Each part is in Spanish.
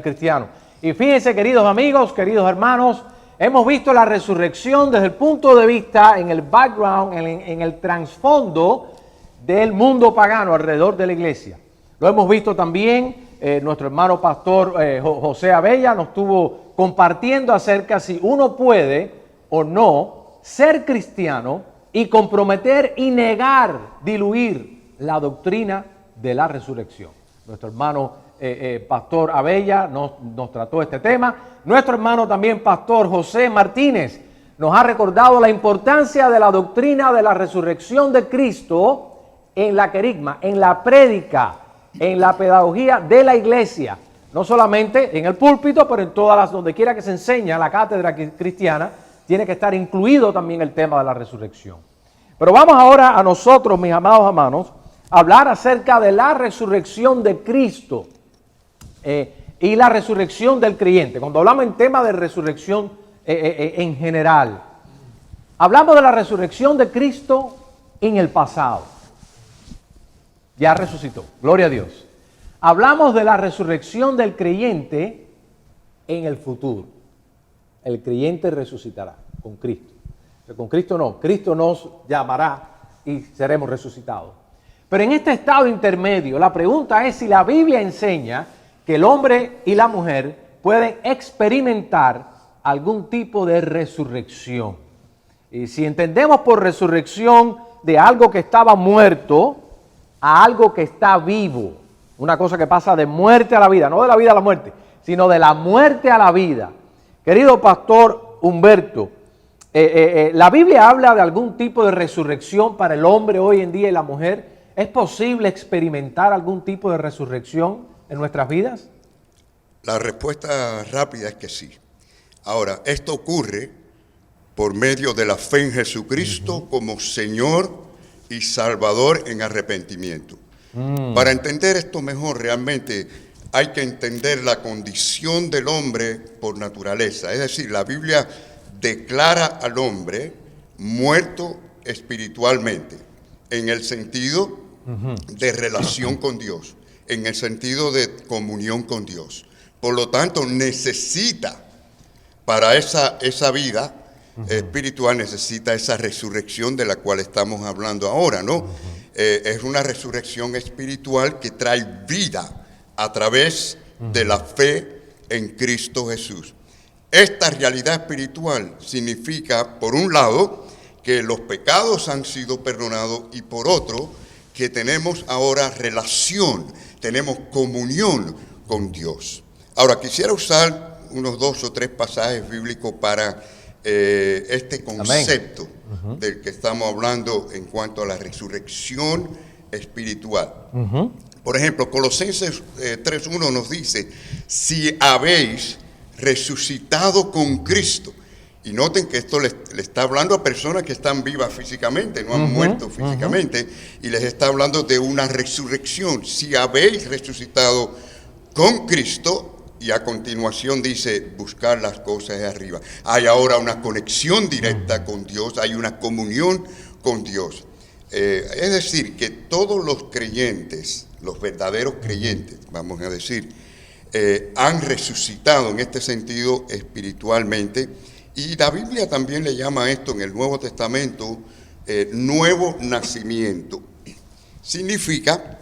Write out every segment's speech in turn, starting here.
cristiano. Y fíjense, queridos amigos, queridos hermanos, hemos visto la resurrección desde el punto de vista, en el background, en el trasfondo del mundo pagano alrededor de la iglesia. Lo hemos visto también, nuestro hermano pastor José Abella nos estuvo compartiendo acerca si uno puede o no ser cristiano y comprometer y negar, diluir la doctrina de la resurrección. Nuestro hermano Pastor Abella nos trató este tema. Nuestro hermano también Pastor José Martínez nos ha recordado la importancia de la doctrina de la resurrección de Cristo en la querigma, en la prédica, en la pedagogía de la iglesia. No solamente en el púlpito, pero en todas las, donde quiera que se enseña la cátedra cristiana, tiene que estar incluido también el tema de la resurrección. Pero vamos ahora a nosotros, mis amados hermanos, a hablar acerca de la resurrección de Cristo. Y la resurrección del creyente. Cuando hablamos en tema de resurrección en general, hablamos de la resurrección de Cristo en el pasado. Ya resucitó, gloria a Dios. Hablamos de la resurrección del creyente en el futuro. El creyente resucitará con Cristo. Pero con Cristo no, Cristo nos llamará y seremos resucitados. Pero en este estado intermedio, la pregunta es si la Biblia enseña que el hombre y la mujer pueden experimentar algún tipo de resurrección. Y si entendemos por resurrección de algo que estaba muerto a algo que está vivo, una cosa que pasa de muerte a la vida, no de la vida a la muerte, sino de la muerte a la vida. Querido pastor Humberto, la Biblia habla de algún tipo de resurrección para el hombre hoy en día y la mujer. ¿Es posible experimentar algún tipo de resurrección en nuestras vidas? La respuesta rápida es que sí. Ahora, esto ocurre por medio de la fe en Jesucristo como Señor y Salvador en arrepentimiento. Para entender esto mejor, realmente hay que entender la condición del hombre por naturaleza. Es decir, la Biblia declara al hombre muerto espiritualmente, en el sentido de relación con Dios, en el sentido de comunión con Dios. Por lo tanto, necesita, para esa vida espiritual, necesita esa resurrección de la cual estamos hablando ahora, ¿no? Es una resurrección espiritual que trae vida a través de la fe en Cristo Jesús. Esta realidad espiritual significa, por un lado, que los pecados han sido perdonados y por otro, que tenemos ahora relación, tenemos comunión con Dios. Ahora, quisiera usar unos 2 o 3 pasajes bíblicos para este concepto del que estamos hablando en cuanto a la resurrección espiritual. Por ejemplo, Colosenses 3:1 nos dice, si habéis resucitado con Cristo. Y noten que esto le está hablando a personas que están vivas físicamente, no han muerto físicamente, y les está hablando de una resurrección. Si habéis resucitado con Cristo, y a continuación dice, buscar las cosas de arriba. Hay ahora una conexión directa con Dios, hay una comunión con Dios. Es decir, que todos los creyentes, los verdaderos creyentes, vamos a decir, han resucitado en este sentido espiritualmente. Y la Biblia también le llama a esto en el Nuevo Testamento nuevo nacimiento. Significa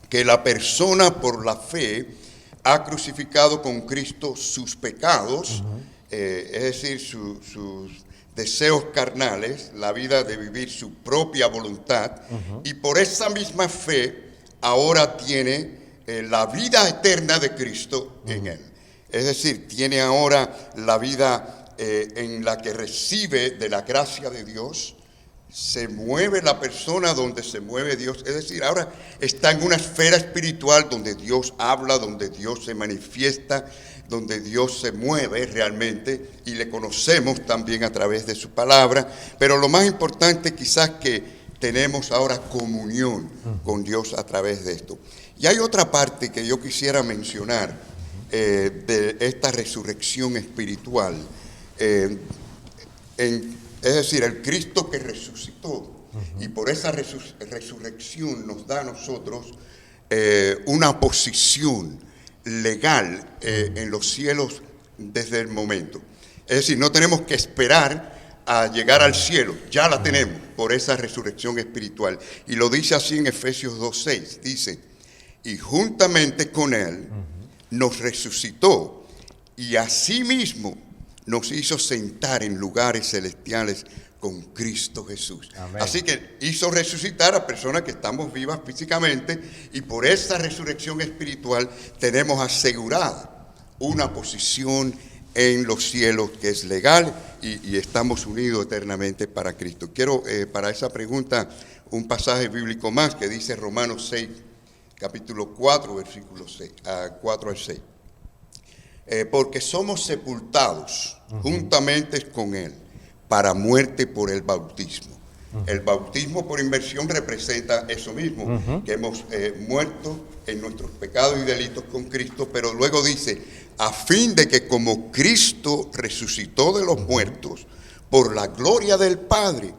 que la persona por la fe ha crucificado con Cristo sus pecados, es decir, sus deseos carnales, la vida de vivir su propia voluntad, y por esa misma fe ahora tiene la vida eterna de Cristo en él. Es decir, tiene ahora la vida en la que recibe de la gracia de Dios, se mueve la persona donde se mueve Dios, es decir, ahora está en una esfera espiritual donde Dios habla, donde Dios se manifiesta, donde Dios se mueve realmente y le conocemos también a través de su palabra, pero lo más importante quizás que tenemos ahora comunión con Dios a través de esto. Y hay otra parte que yo quisiera mencionar de esta resurrección espiritual. Es decir, el Cristo que resucitó y por esa resurrección nos da a nosotros una posición legal en los cielos desde el momento. Es decir, no tenemos que esperar a llegar al cielo, ya la tenemos por esa resurrección espiritual. Y lo dice así en Efesios 2:6, dice, y juntamente con Él nos resucitó y asimismo nos hizo sentar en lugares celestiales con Cristo Jesús. Amén. Así que hizo resucitar a personas que estamos vivas físicamente y por esa resurrección espiritual tenemos asegurada una posición en los cielos que es legal y estamos unidos eternamente para Cristo. Quiero para esa pregunta un pasaje bíblico más que dice Romanos 6, capítulo 4, versículos 4 al 6. Porque somos sepultados juntamente con Él para muerte por el bautismo. El bautismo por inmersión representa eso mismo, que hemos muerto en nuestros pecados y delitos con Cristo, pero luego dice, a fin de que como Cristo resucitó de los muertos por la gloria del Padre,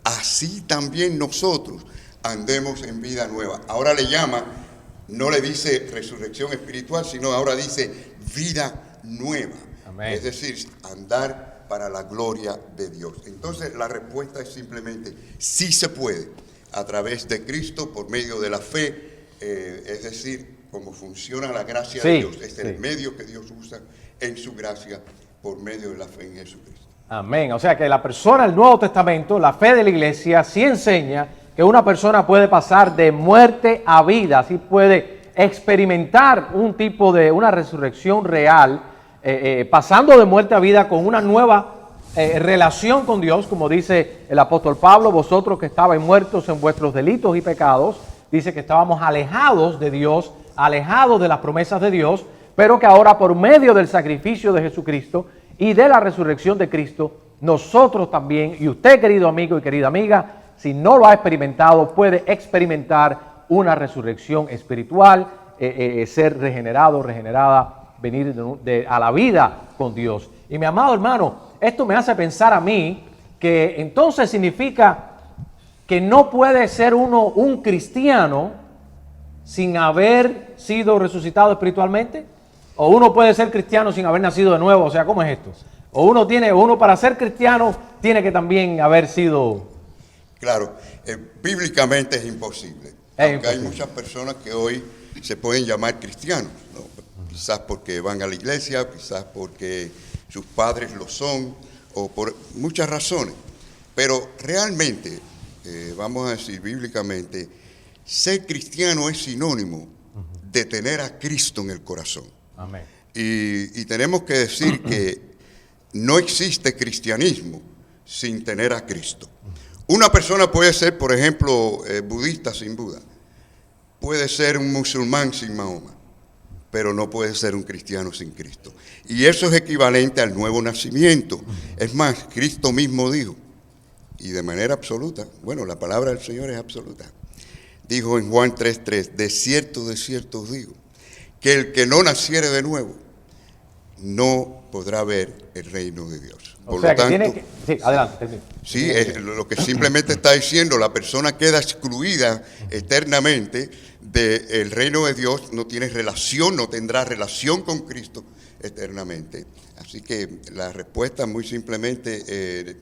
así también nosotros andemos en vida nueva. Ahora le llama, no le dice resurrección espiritual, sino ahora dice vida nueva. Amén. Es decir, andar para la gloria de Dios. Entonces la respuesta es simplemente sí se puede a través de Cristo por medio de la fe, es decir, cómo funciona la gracia de Dios, es el medio que Dios usa en su gracia por medio de la fe en Jesucristo. Amén. O sea que la persona del Nuevo Testamento, la fe de la iglesia, sí enseña que una persona puede pasar de muerte a vida, sí puede experimentar un tipo de una resurrección real, pasando de muerte a vida con una nueva relación con Dios, como dice el apóstol Pablo, vosotros que estabais muertos en vuestros delitos y pecados, dice que estábamos alejados de Dios, alejados de las promesas de Dios, pero que ahora por medio del sacrificio de Jesucristo y de la resurrección de Cristo, nosotros también, y usted querido amigo y querida amiga, si no lo ha experimentado, puede experimentar una resurrección espiritual, ser regenerado, regenerada, venir a la vida con Dios. Y mi amado hermano, esto me hace pensar a mí que entonces significa que no puede ser uno un cristiano sin haber sido resucitado espiritualmente, o uno puede ser cristiano sin haber nacido de nuevo. O sea, ¿cómo es esto? O uno para ser cristiano tiene que también haber sido... Claro, bíblicamente es imposible. Aunque hay muchas personas que hoy se pueden llamar cristianos, ¿no? Quizás porque van a la iglesia, quizás porque sus padres lo son, o por muchas razones. Pero realmente, vamos a decir bíblicamente, ser cristiano es sinónimo de tener a Cristo en el corazón. Amén. Y tenemos que decir que no existe cristianismo sin tener a Cristo. Una persona puede ser, por ejemplo, budista sin Buda. Puede ser un musulmán sin Mahoma, pero no puede ser un cristiano sin Cristo. Y eso es equivalente al nuevo nacimiento. Es más, Cristo mismo dijo, y de manera absoluta, bueno, la palabra del Señor es absoluta, dijo en Juan 3:3, de cierto os digo, que el que no naciere de nuevo no podrá ver el reino de Dios. Por lo tanto, sí, adelante. Sí, es lo que simplemente está diciendo, la persona queda excluida eternamente del reino de Dios, no tiene relación, no tendrá relación con Cristo eternamente. Así que la respuesta muy simplemente,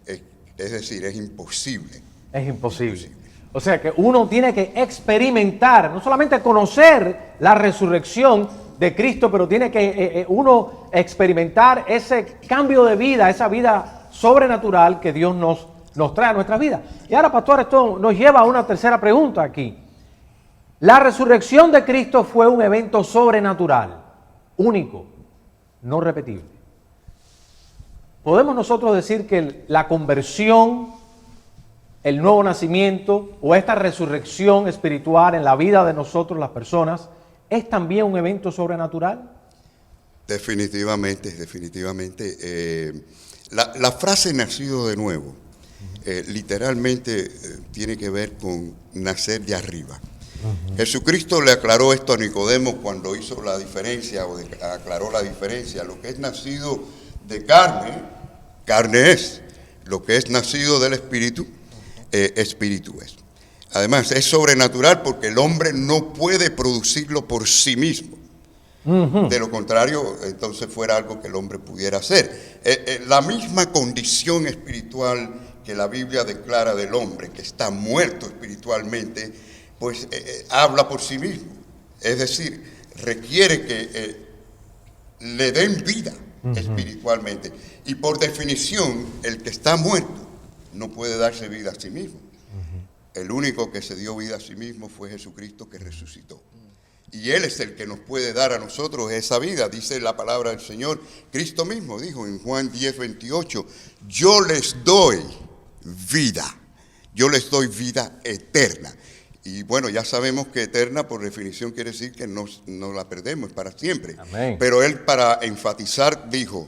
es decir, es imposible. Es imposible. O sea que uno tiene que experimentar, no solamente conocer la resurrección de Cristo, pero tiene que uno experimentar ese cambio de vida, esa vida sobrenatural que Dios nos trae a nuestra vida. Y ahora, pastor, esto nos lleva a una tercera pregunta aquí. La resurrección de Cristo fue un evento sobrenatural, único, no repetible. ¿Podemos nosotros decir que la conversión, el nuevo nacimiento o esta resurrección espiritual en la vida de nosotros, las personas, es también un evento sobrenatural? Definitivamente. La frase nacido de nuevo, literalmente tiene que ver con nacer de arriba. Jesucristo le aclaró esto a Nicodemo cuando hizo la diferencia, o aclaró la diferencia. Lo que es nacido de carne, carne es. Lo que es nacido del Espíritu, Espíritu es. Además, es sobrenatural porque el hombre no puede producirlo por sí mismo. De lo contrario, entonces fuera algo que el hombre pudiera hacer. La misma condición espiritual que la Biblia declara del hombre, que está muerto espiritualmente, pues habla por sí mismo. Es decir, requiere que le den vida espiritualmente. Y por definición, el que está muerto no puede darse vida a sí mismo. El único que se dio vida a sí mismo fue Jesucristo, que resucitó. Y Él es el que nos puede dar a nosotros esa vida. Dice la palabra del Señor. Cristo mismo dijo en Juan 10:28, yo les doy vida. Yo les doy vida eterna. Y bueno, ya sabemos que eterna por definición quiere decir que no la perdemos, es para siempre. Amén. Pero Él, para enfatizar, dijo,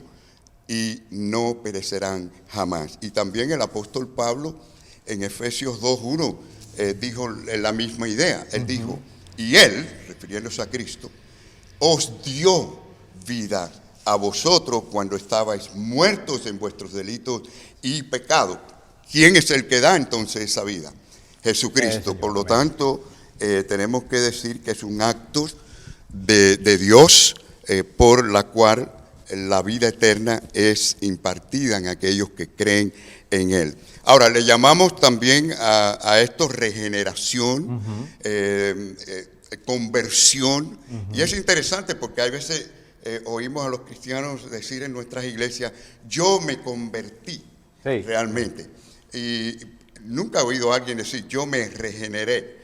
y no perecerán jamás. Y también el apóstol Pablo en Efesios 2:1 dijo la misma idea. Él dijo, y Él, refiriéndose a Cristo, os dio vida a vosotros cuando estabais muertos en vuestros delitos y pecados. ¿Quién es el que da entonces esa vida? Jesucristo. Por lo tanto, tenemos que decir que es un acto de Dios por la cual la vida eterna es impartida en aquellos que creen en Él. Ahora, le llamamos también a esto regeneración, conversión, y es interesante porque hay veces oímos a los cristianos decir en nuestras iglesias, yo me convertí realmente, y nunca he oído a alguien decir, yo me regeneré,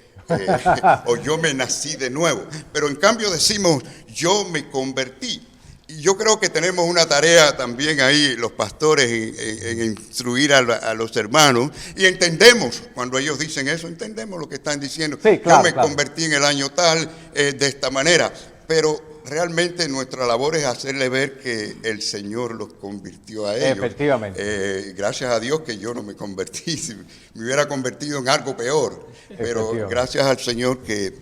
o yo me nací de nuevo, pero en cambio decimos, yo me convertí. Y yo creo que tenemos una tarea también ahí, los pastores, en instruir a los hermanos, y entendemos, cuando ellos dicen eso, entendemos lo que están diciendo. Sí, claro, yo me convertí en el año tal, de esta manera, pero realmente nuestra labor es hacerle ver que el Señor los convirtió a ellos. Efectivamente. Gracias a Dios que yo no me convertí, si me hubiera convertido en algo peor, pero gracias al Señor que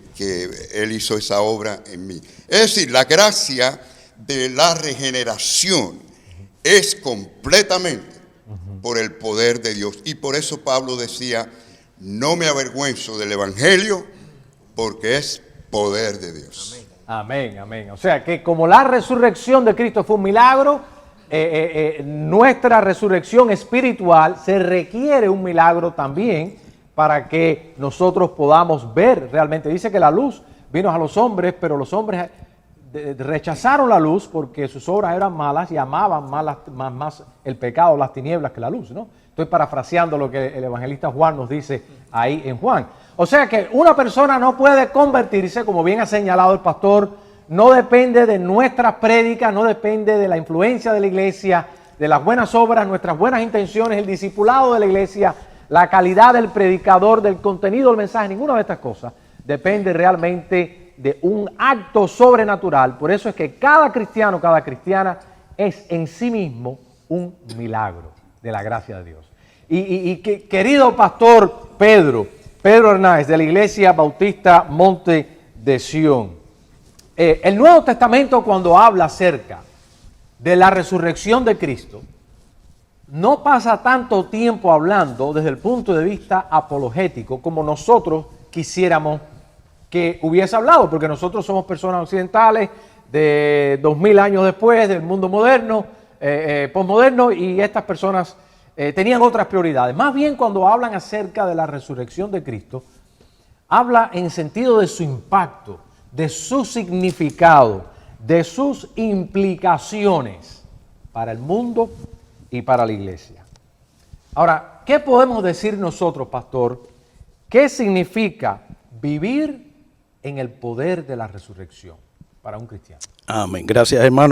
Él hizo esa obra en mí. Es decir, la gracia de la regeneración es completamente por el poder de Dios. Y por eso Pablo decía, no me avergüenzo del Evangelio, porque es poder de Dios. Amén, amén. O sea que como la resurrección de Cristo fue un milagro, nuestra resurrección espiritual se requiere un milagro también para que nosotros podamos ver realmente. Dice que la luz vino a los hombres, pero los hombres rechazaron la luz porque sus obras eran malas y amaban más el pecado, las tinieblas que la luz, ¿no? Estoy parafraseando lo que el evangelista Juan nos dice ahí en Juan. O sea que una persona no puede convertirse, como bien ha señalado el pastor, no depende de nuestras prédicas, no depende de la influencia de la iglesia, de las buenas obras, nuestras buenas intenciones, el discipulado de la iglesia, la calidad del predicador, del contenido del mensaje, ninguna de estas cosas depende realmente de un acto sobrenatural. Por eso es que cada cristiano, cada cristiana es en sí mismo un milagro de la gracia de Dios. Querido pastor Pedro Hernández, de la Iglesia Bautista Monte de Sión, el Nuevo Testamento, cuando habla acerca de la resurrección de Cristo, no pasa tanto tiempo hablando desde el punto de vista apologético como nosotros quisiéramos que hubiese hablado, porque nosotros somos personas occidentales de 2000 años después del mundo moderno, posmoderno, y estas personas tenían otras prioridades. Más bien, cuando hablan acerca de la resurrección de Cristo, habla en sentido de su impacto, de su significado, de sus implicaciones para el mundo y para la iglesia. Ahora, ¿qué podemos decir nosotros, pastor? ¿Qué significa vivir en el poder de la resurrección para un cristiano? Amén. Gracias, hermano.